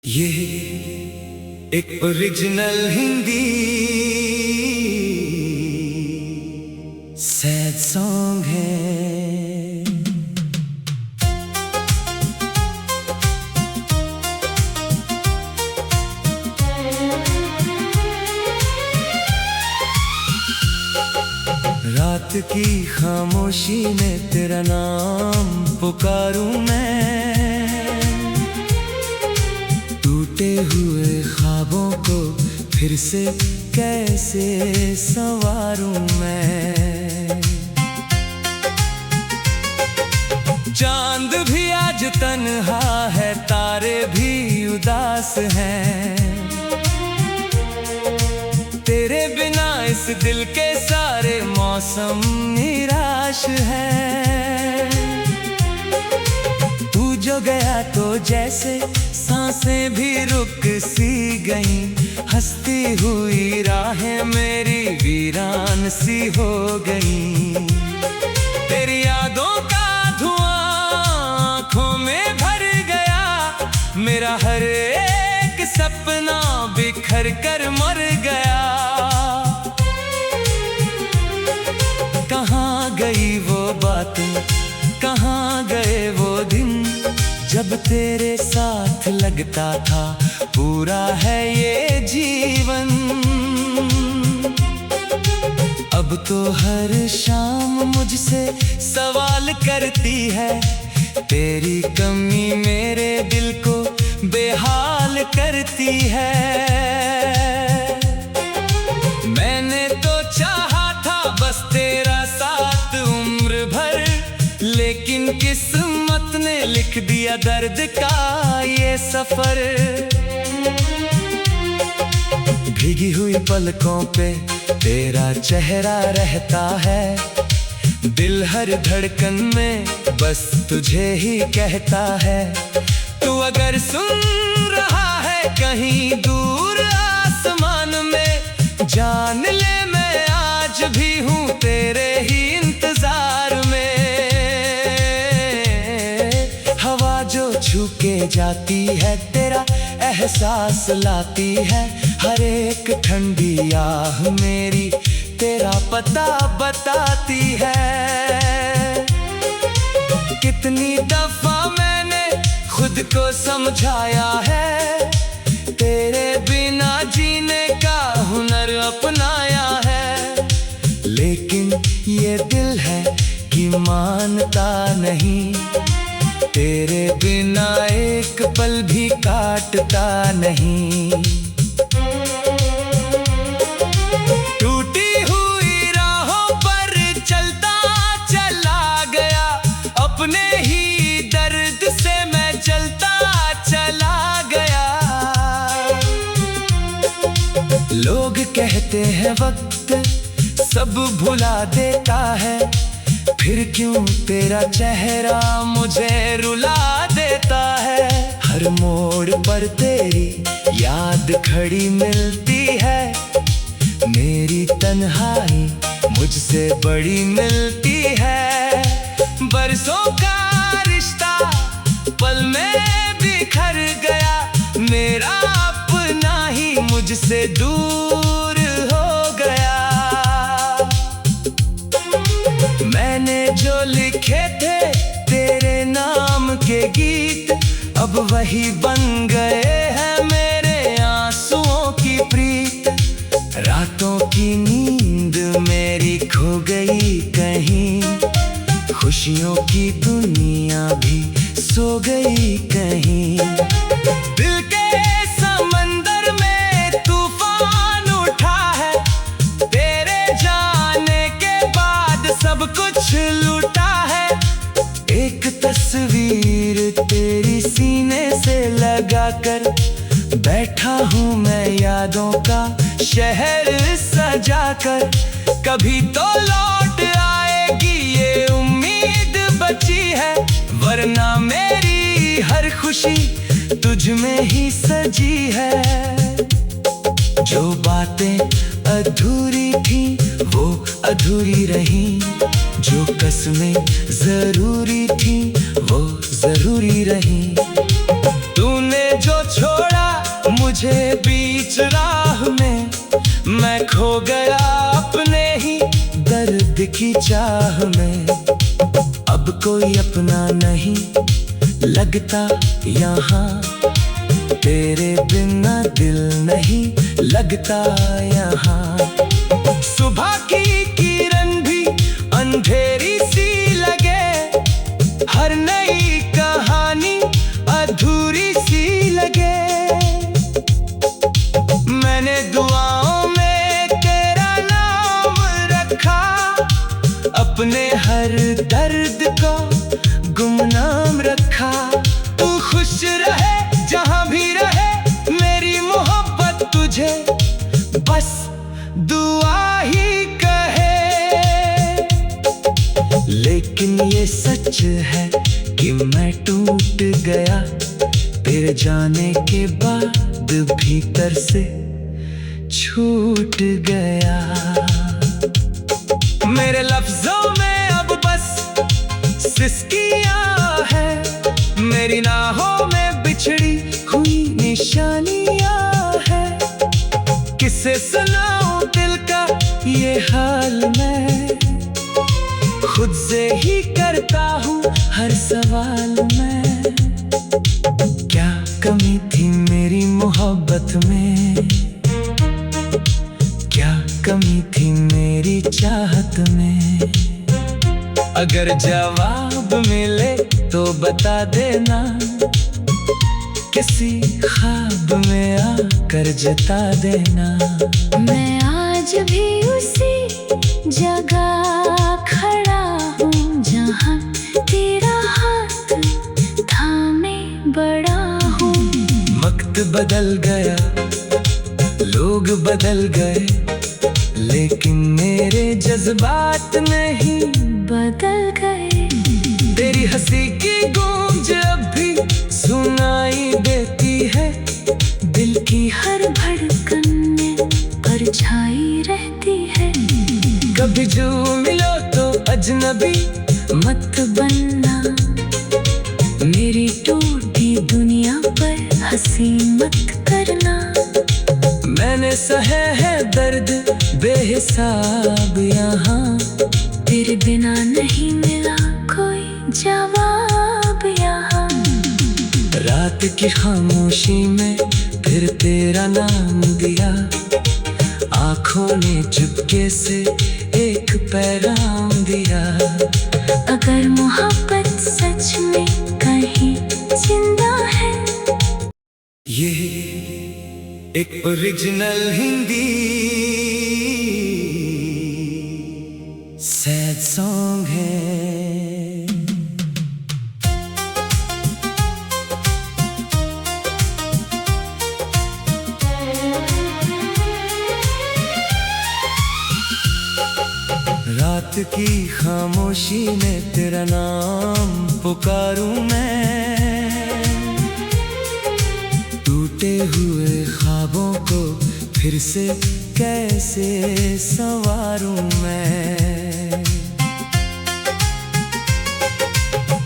ये एक original Hindi sad song है। रात की खामोशी में तेरा नाम पुकारूं मैं, टूटे हुए ख्वाबों को फिर से कैसे संवारूं मैं। चांद भी आज तन्हा है, तारे भी उदास हैं, तेरे बिना इस दिल के सारे मौसम निराश हैं। तू जो गया तो जैसे सांसें भी रुक सी गईं, हंसती हुई राहें मेरी वीरान सी हो गईं। तेरी यादों का धुआं आँखों में भर गया, मेरा हर एक सपना बिखर कर मर गया। कहाँ गई वो बातें, कहाँ गए वो दिन, जब तेरे साथ लगता था पूरा है ये जीवन। अब तो हर शाम मुझसे सवाल करती है, तेरी कमी मेरे दिल को बेहाल करती है। मैंने तो चाहा था बस तेरा साथ उम्र भर, लेकिन किस्मत ने लिख दिया दर्द का ये सफर। भीगी हुई पलकों पे तेरा चेहरा रहता है, दिल हर धड़कन में बस तुझे ही कहता है। तू अगर सुन रहा है कहीं दूर आसमान में, जान ले मैं आज भी हूँ तेरे ही इंतजार में। हवा जो छू के जाती है तेरा एहसास लाती है, हर एक ठंडी आह मेरी तेरा पता बताती है। कितनी दफा मैंने खुद को समझाया है, तेरे बिना जीने का हुनर अपनाया है, लेकिन ये दिल है कि मानता नहीं, तेरे बिना एक पल भी काटता नहीं। टूटी हुई राहों पर चलता चला गया, अपने ही दर्द से मैं चलता चला गया। लोग कहते हैं वक्त सब भुला देता है, फिर क्यों तेरा चेहरा मुझे रुला देता है। हर मोड़ पर तेरी याद खड़ी मिलती है, मेरी तन्हाई मुझसे बड़ी मिलती है। बरसों का रिश्ता पल में बिखर गया, मेरा अपना ही मुझसे दूर हो गया। मैंने जो लिखे थे तेरे नाम के गीत, अब वही बन गए हैं मेरे आंसुओं की प्रीत। रातों की नींद मेरी खो गई कहीं, खुशियों की दुनिया भी सो गई कहीं। दिल के समंदर में तूफान उठा है, तेरे जाने के बाद सब कुछ लूटा है। एक तस्वीर तेरी सीने से लगाकर बैठा हूँ मैं यादों का शहर सजाकर। कभी तो लौट आएगी ये उम्मीद बची है, वरना मेरी हर खुशी तुझ में ही सजी है। जो बातें अधूरी थी वो अधूरी रही, जो कसमें जरूरी थी वो जरूरी रही। तूने जो छोड़ा तुझे बीच राह में, मैं खो गया अपने ही दर्द की चाह में। अब कोई अपना नहीं लगता यहाँ, तेरे बिना दिल नहीं लगता यहाँ। सुबह की किरण भी अंधेरी सी लगे, हर नई कहानी अधूरी सी लगे। मैंने दुआओं में तेरा नाम रखा, अपने हर दर्द को गुमनाम रखा। तू खुश रहे जहां भी रहे, मेरी मोहब्बत तुझे बस दुआ ही कहे। लेकिन ये सच है कि मैं टूट गया, तेरे जाने के बाद भीतर से छूट गया। मेरे लफ्जों में अब बस सिसकियां है, मेरी नाहों में बिछड़ी हुई निशानियां है। किसे सुनाऊं दिल का ये हाल, मैं खुद से ही करता हूँ हर सवाल मैं। क्या कमी थी मेरी मोहब्बत में, क्या कमी थी मेरी चाहत में। अगर जवाब मिले तो बता देना, किसी ख्वाब में आकर जता देना। मैं आज भी उसी जगह खड़ा हूँ जहाँ तेरा हाथ थामे बड़ा हूँ। वक्त बदल गया, लोग बदल गए, लेकिन मेरे जज्बात नहीं बदल गए। तेरी हंसी की गूंज अब भी सुनाई देती है, दिल की हर धड़कन में परछाई रहती है। कभी जो मिलो तो अजनबी मत बनना, मेरी टूटी दुनिया पर हंसी मत करना। मैंने सहे है दर्द बेहिसाब यहाँ, तेरे बिना नहीं मिला कोई जवाब यहाँ। रात की खामोशी में फिर तेरा नाम दिया, आँखों ने चुपके से एक पैगाम दिया। अगर मोहब्बत सच में कहीं जिंदा है, ये एक ओरिजिनल हिंदी सैड सॉन्ग है। रात की खामोशी में तेरा नाम पुकारूं मैं, टूटे हुए ख्वाबों को फिर से कैसे संवारूं मैं।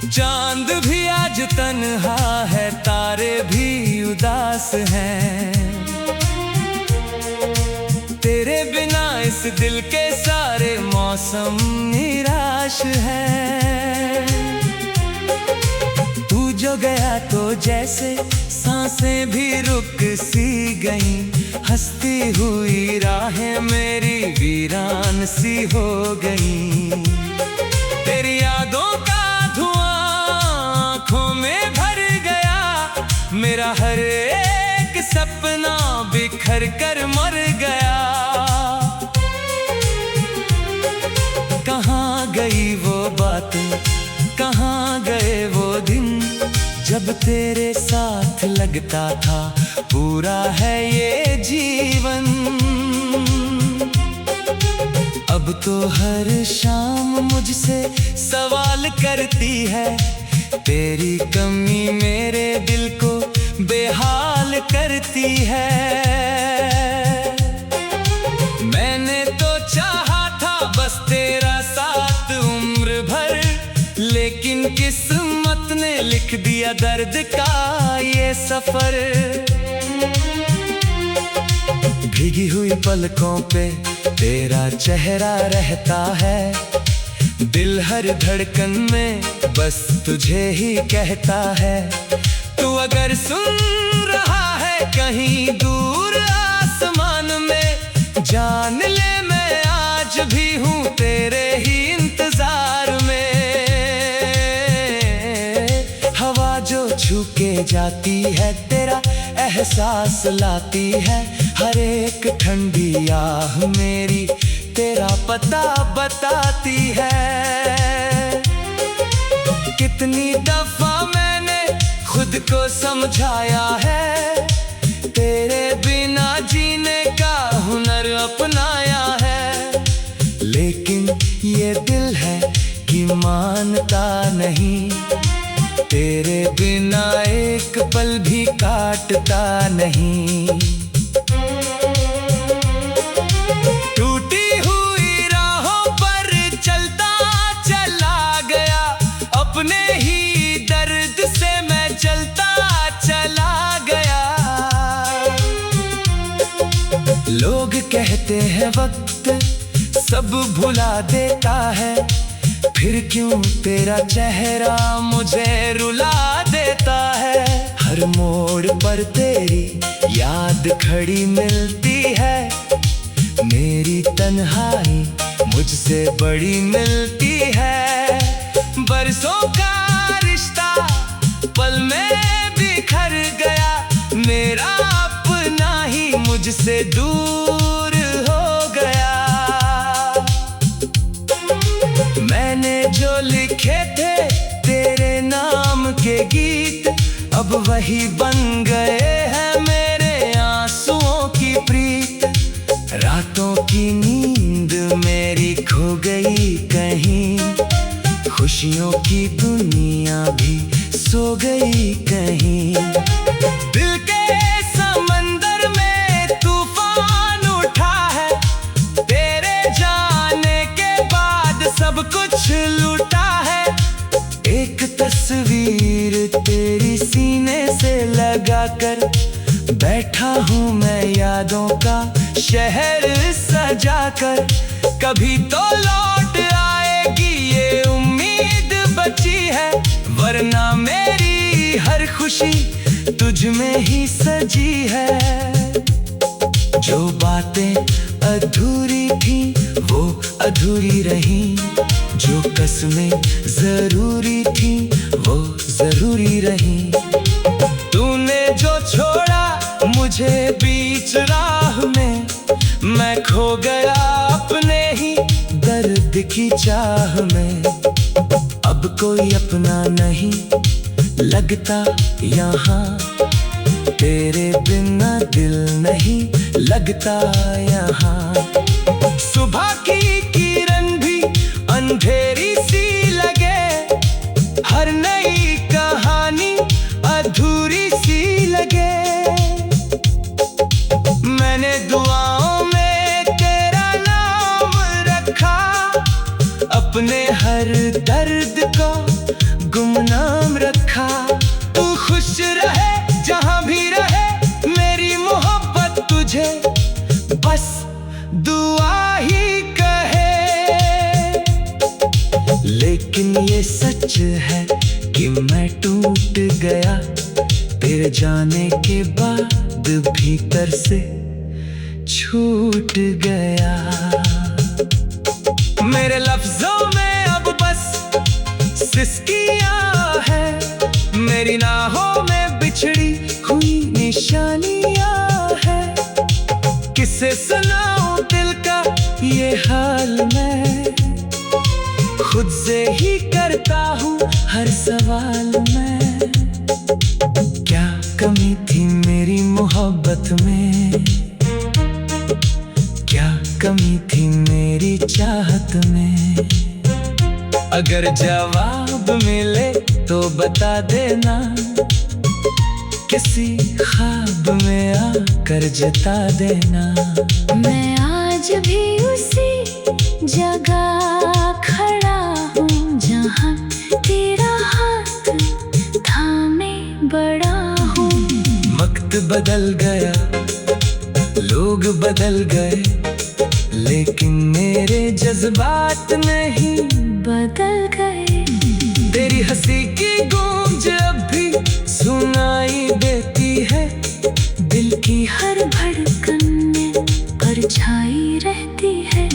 चांद भी आज तन्हा है, तारे भी उदास हैं, तेरे बिना इस दिल के सारे मौसम निराश है। तू जो गया तो जैसे सांसें भी रुक सी गईं, हंसती हुई राहें मेरी वीरान सी हो गईं। तेरी यादों का धुआं आँखों में भर गया, मेरा हर एक सपना बिखर कर मर गया। कहाँ गई वो बातें, कहाँ गए वो दिन, जब तेरे साथ लगता था पूरा है ये जीवन। अब तो हर शाम मुझसे सवाल करती है, तेरी कमी मेरे दिल को बेहाल करती है। मैंने तो चाहा था बस तेरा साथ उम्र भर, लेकिन किस्मत ने लिख दिया दर्द का ये सफर। भीगी हुई पलकों पे तेरा चेहरा रहता है, दिल हर धड़कन में बस तुझे ही कहता है। तू अगर सुन रहा है कहीं दूर आसमान में, जान ले मैं आज भी हूँ तेरे ही इंतजार में। हवा जो छू के जाती है तेरा एहसास लाती है, हर एक ठंडी आह मेरी तेरा पता बताती है। कितनी दफा मैंने खुद को समझाया है, तेरे बिना जीने का हुनर अपनाया है, लेकिन ये दिल है कि मानता नहीं, तेरे बिना एक पल भी काटता नहीं। टूटी हुई राहों पर चलता चला गया, अपने ही दर्द से मैं जलता चला गया। लोग कहते हैं वक्त सब भुला देता है, फिर क्यों तेरा चेहरा मुझे रुला देता है। हर मोड़ पर तेरी याद खड़ी मिलती है, मेरी तन्हाई मुझसे बड़ी मिलती है। बरसों का रिश्ता पल में बिखर गया, मेरा अपना ही मुझसे दूर हो गया। मैंने जो लिखे थे तेरे नाम के गीत, अब वही बन गए हैं मेरे आंसुओं की प्रीत। रातों की नींद मेरी खो गई कहीं, खुशियों की दुनिया भी सो गई कहीं। दिल के समंदर में तूफान उठा है, तेरे जाने के बाद सब कुछ लूटा है। एक तस्वीर तेरी सीने से लगाकर बैठा हूँ मैं यादों का शहर सजाकर। कभी तो लौट आएगी ये उम्मीद बची है, वरना मेरी हर खुशी तुझ में ही सजी है। जो बातें अधूरी थी वो अधूरी रही, जो कसमें जरूरी थी वो जरूरी रही। तूने जो छोड़ा मुझे बीच राह में, मैं खो गया अपने ही दर्द की चाह में। अब कोई अपना नहीं लगता यहाँ, तेरे बिना दिल नहीं लगता यहाँ। सुबह की किरण भी अंधेरी सी लगे, हर नई कहानी अधूरी सी लगे। मैंने दुआओं में तेरा नाम रखा, अपने हर दर्द को गुमनाम रखा। तू खुश रहे जहां भी रहे, मेरी मोहब्बत तुझे बस दुआ ही कहे। लेकिन ये सच है कि मैं टूट गया, तेरे जाने के बाद भीतर से छूट गया। मेरे लफ्जों में अब बस सिसकियां है, मेरी नाहों में बिछड़ी हुई निशानियां है। किसे सुनाऊं दिल का ये हाल मैं, खुद से ही करता हूँ हर सवाल मैं। क्या कमी थी मेरी मोहब्बत में, क्या कमी थी मेरी चाहत में। अगर जवाब मिले तो बता देना, किसी ख्वाब में आकर जता देना। मैं आज भी उसी जगह खड़ा हूँ जहाँ तेरा हाथ थामे बड़ा हूँ। वक्त बदल गया, लोग बदल गए लेकिन मेरे जज्बात नहीं बदल गए। तेरी हंसी की गूंज अब भी सुनाई देती है, दिल की हर धड़कन में परछाई रहती है।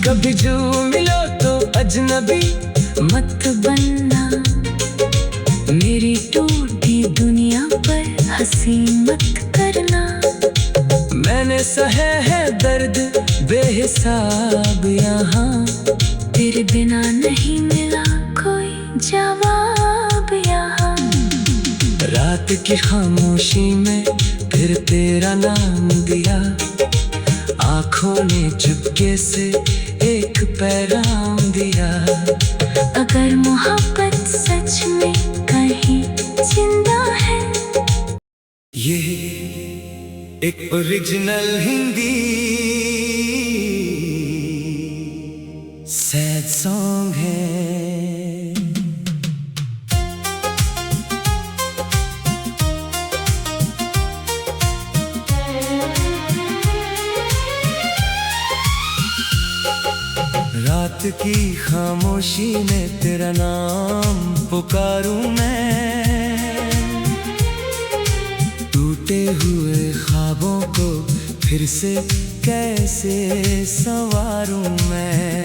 कभी जो मिलो तो अजनबी मत बनना, मेरी टूटी दुनिया पर हंसी मत करना। मैंने सहे है दर्द बेहिसाब यहाँ, तेरे बिना नहीं मिला कोई जवाब यहाँ। रात की खामोशी में फिर तेरा नाम दिया, आंखों ने चुपके से एक पैगाम दिया। अगर मोहब्बत सच में कहीं जिंदा है, ये एक ओरिजिनल हिंदी सैड सॉन्ग है। रात की खामोशी में तेरा नाम पुकारूं मैं, टूटे हुए ख्वाबों को फिर से कैसे संवारूं मैं।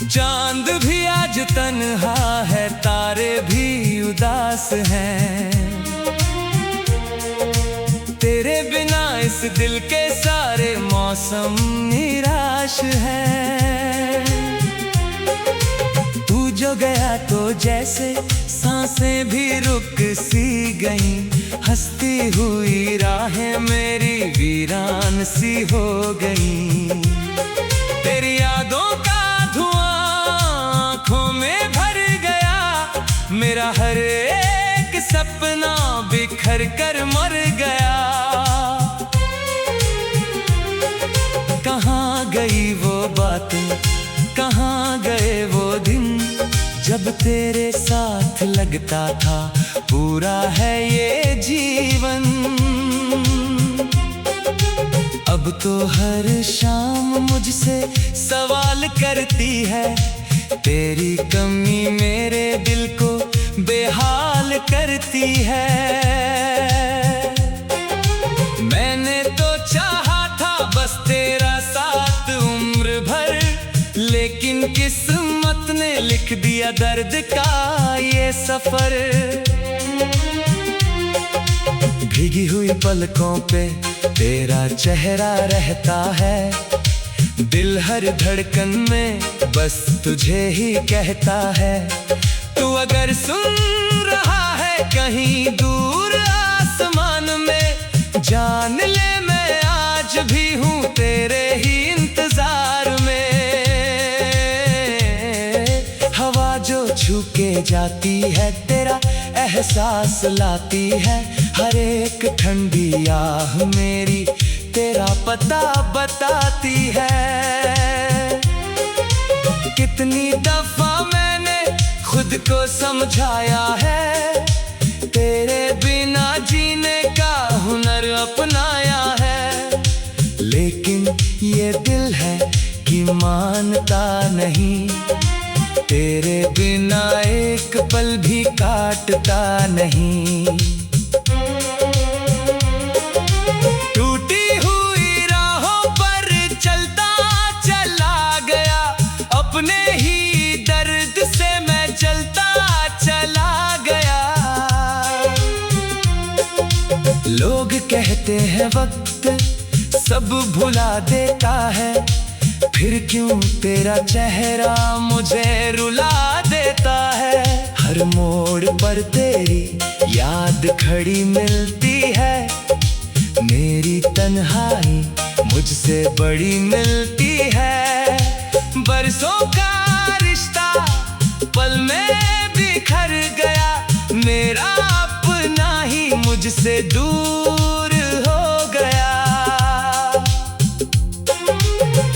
चांद भी आज तन्हा है, तारे भी उदास हैं, तेरे बिना इस दिल के सारे मौसम निराश है। तू जो गया तो जैसे सांसें भी रुक सी गईं, हंसती हुई राहें मेरी वीरान सी हो गईं। तेरी यादों का धुआं आँखों में भर गया, मेरा हर एक सपना बिखर कर मर गया। कहाँ गई वो बातें, कहाँ गए वो दिन, जब तेरे साथ लगता था पूरा है ये जीवन। अब तो हर शाम मुझसे सवाल करती है, तेरी कमी मेरे दिल को बेहाल करती है। मैंने तो चाहा था बस तेरा साथ उम्र भर, लेकिन किस्मत ने लिख दिया दर्द का ये सफर। भीगी हुई पलकों पे तेरा चेहरा रहता है, दिल हर धड़कन में बस तुझे ही कहता है। तू अगर सुन रहा है कहीं दूर आसमान में, जान ले मैं आज भी हूँ तेरे ही इंतजार में। हवा जो छू के जाती है तेरा एहसास लाती है, हर एक ठंडी आह मेरी तेरा पता बताती है। कितनी दफा मैंने खुद को समझाया है, तेरे बिना जीने का हुनर अपनाया है, लेकिन ये दिल है कि मानता नहीं, तेरे बिना एक पल भी काटता नहीं। टूटी हुई राहों पर चलता चला गया, अपने ही दर्द से मैं चलता चला गया। लोग कहते हैं वक्त सब भुला देता है, फिर क्यों तेरा चेहरा मुझे रुला देता है। हर मोड़ पर तेरी याद खड़ी मिलती है, मेरी तन्हाई मुझसे बड़ी मिलती है। बरसों का रिश्ता पल में बिखर गया, मेरा अपना ही मुझसे दूर हो गया।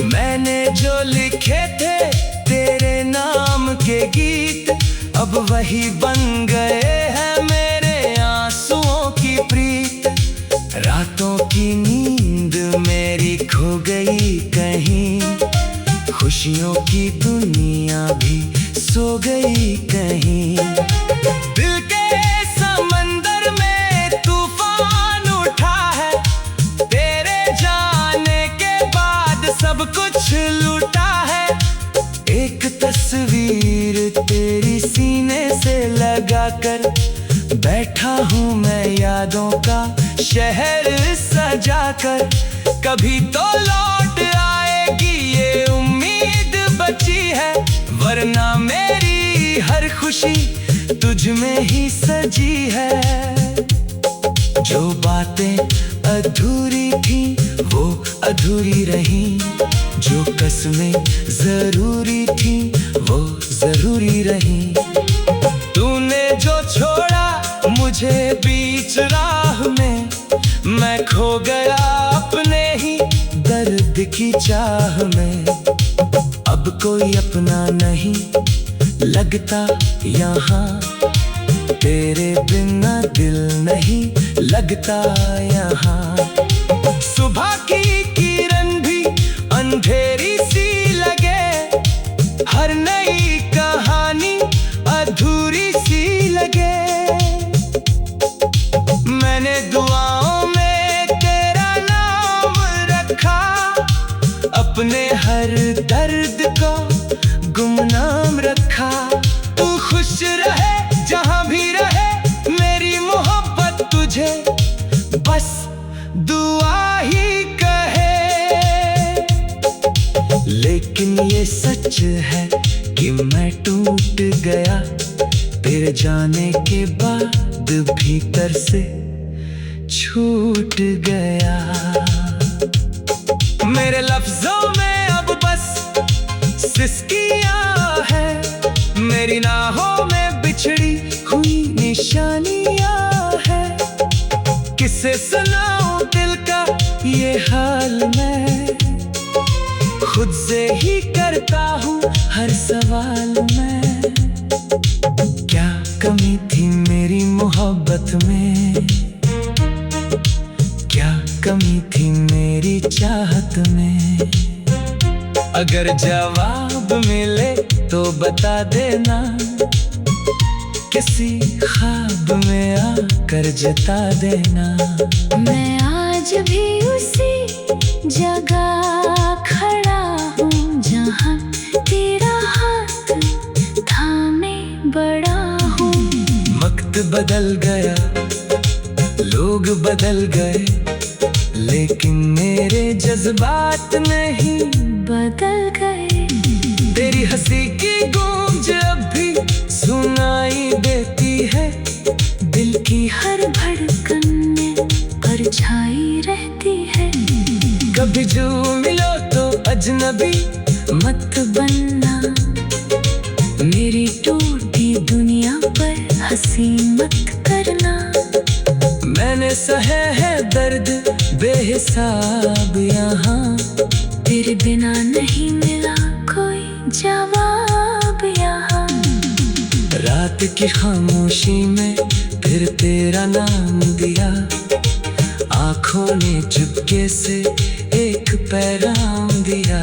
मैंने जो लिखे थे तेरे नाम के गीत, अब वही बन गए हैं मेरे आंसुओं की प्रीत। बैठा हूँ मैं यादों का शहर सजाकर, कभी तो लौट आएगी ये उम्मीद बची है, वरना मेरी हर खुशी तुझ में ही सजी है। जो बातें अधूरी थी वो अधूरी रही, जो कसमें जरूरी थी वो जरूरी रही। तूने जो छोड़ा मुझे बीच राह में, मैं खो गया अपने ही दर्द की चाह में। अब कोई अपना नहीं लगता यहाँ, तेरे बिना दिल नहीं लगता यहाँ। सुबह की किरण भी अंधेरी सी लगे, हर नई कहानी अधूरी सी लगे। मैंने दुआओं में तेरा नाम रखा, अपने हर दर्द को गुमनाम रखा। तू खुश रहे जहां भी रहे, मेरी मोहब्बत तुझे बस दुआ ही कहे। लेकिन ये सच है कि मैं टूट गया, तेरे जाने के बाद भीतर से छूट गया। मेरे लफ्जों में अब बस सिसकियां है, मेरी नाहों में बिछड़ी हुई निशानियां है। किसे सुनाऊं दिल का ये हाल मैं, खुद से ही करता हूँ हर सवाल मैं। क्या कमी थी मेरी मोहब्बत में, क्या कमी थी मेरी चाहत में। अगर जवाब मिले तो बता देना, किसी ख्वाब में आकर जता देना। मैं आज भी उसी जगह खड़ा हूँ जहाँ तेरा हाथ थामे बड़ा हूँ। वक्त बदल गया, लोग बदल गए, लेकिन मेरे जज्बात नहीं बदल गए। तेरी हंसी की गूंज अब भी सुनाई देती है, दिल की हर धड़कन में परछाई रहती है। कभी जो मिलो तो अजनबी मत बनना, मेरी टूटी दुनिया पर हंसी मत करना। मैंने सहे है दर्द बेहिसाब यहाँ, तेरे बिना नहीं मिला कोई जवाब यहाँ। रात की खामोशी में फिर तेरा नाम दिया, आँखों ने चुपके से एक पैगाम दिया।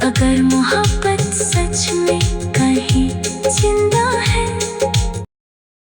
अगर मोहब्बत सच में कहीं जिंदा है